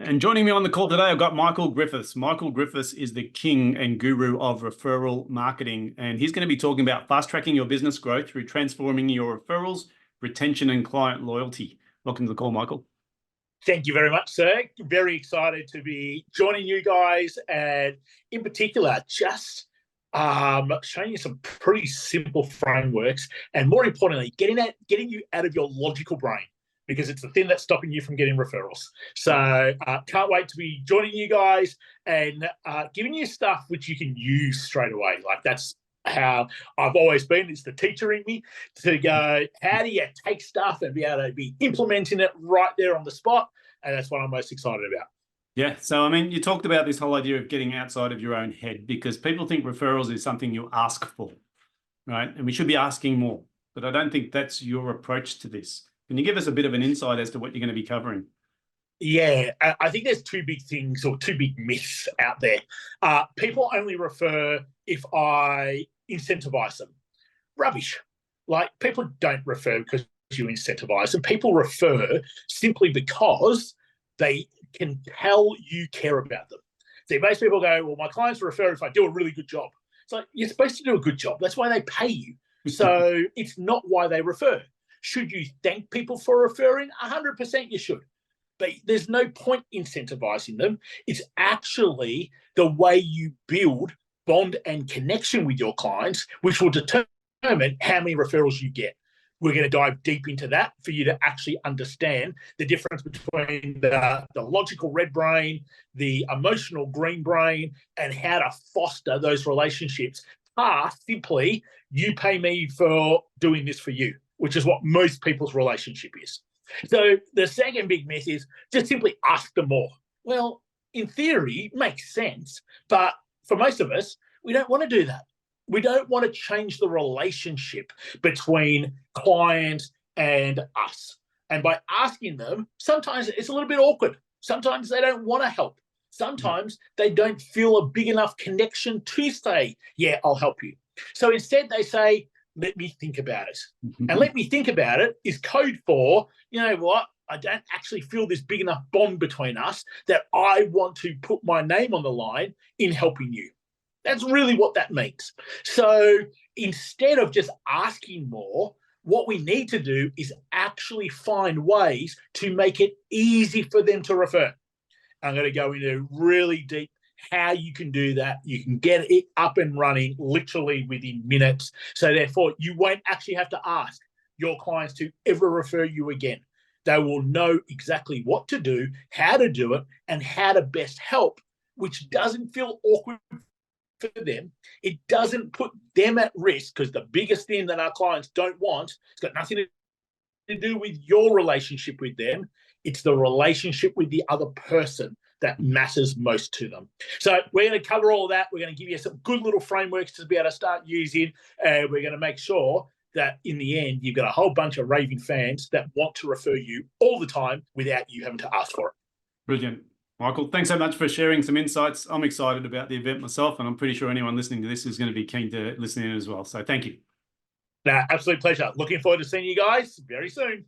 And joining me on the call today, I've got Michael Griffiths. Michael Griffiths is the king and guru of referral marketing, and he's going to be talking about fast-tracking your business growth through transforming your referrals, retention, and client loyalty. Welcome to the call, Michael. Thank you very much, sir. Very excited to be joining you guys, and in particular, just showing you some pretty simple frameworks, and more importantly, getting you out of your logical brain, because it's the thing that's stopping you from getting referrals. So can't wait to be joining you guys and giving you stuff which you can use straight away. Like, that's how I've always been. It's the teacher in me to go, how do you take stuff and be able to be implementing it right there on the spot? And that's what I'm most excited about. Yeah. So, I mean, you talked about this whole idea of getting outside of your own head, because people think referrals is something you ask for, right? And we should be asking more, but I don't think that's your approach to this. Can you give us a bit of an insight as to what you're going to be covering? Yeah, I think there's two big things, or two big myths out there. People only refer if I incentivize them. Rubbish. Like, people don't refer because you incentivize them. People refer simply because they can tell you care about them. See, most people go, well, my clients refer if I do a really good job. It's like, you're supposed to do a good job. That's why they pay you. So it's not why they refer. Should you thank people for referring? 100% you should. But there's no point incentivizing them. It's actually the way you build bond and connection with your clients, which will determine how many referrals you get. We're going to dive deep into that for you to actually understand the difference between the logical red brain, the emotional green brain, and how to foster those relationships past simply, you pay me for doing this for you, which is what most people's relationship is. So the second big myth is just simply ask them more. Well, in theory, it makes sense. But for most of us, we don't want to do that. We don't want to change the relationship between client and us. And by asking them, sometimes it's a little bit awkward. Sometimes they don't want to help. Sometimes they don't feel a big enough connection to say, yeah, I'll help you. So instead they say, let me think about it. And let me think about it is code for, you know what, I don't actually feel this big enough bond between us that I want to put my name on the line in helping you. That's really what that means. So instead of just asking more, what we need to do is actually find ways to make it easy for them to refer. I'm going to go into really deep how you can do that. You can get it up and running literally within minutes. So therefore, you won't actually have to ask your clients to ever refer you again. They will know exactly what to do, how to do it, and how to best help, which doesn't feel awkward for them. It doesn't put them at risk, because the biggest thing that our clients don't want, it's got nothing to do with your relationship with them. It's the relationship with the other person that matters most to them. So we're going to cover all of that. We're going to give you some good little frameworks to be able to start using. We're going to make sure that in the end, you've got a whole bunch of raving fans that want to refer you all the time without you having to ask for it. Brilliant. Michael, thanks so much for sharing some insights. I'm excited about the event myself, and I'm pretty sure anyone listening to this is going to be keen to listen in as well. So thank you. Absolute pleasure. Looking forward to seeing you guys very soon.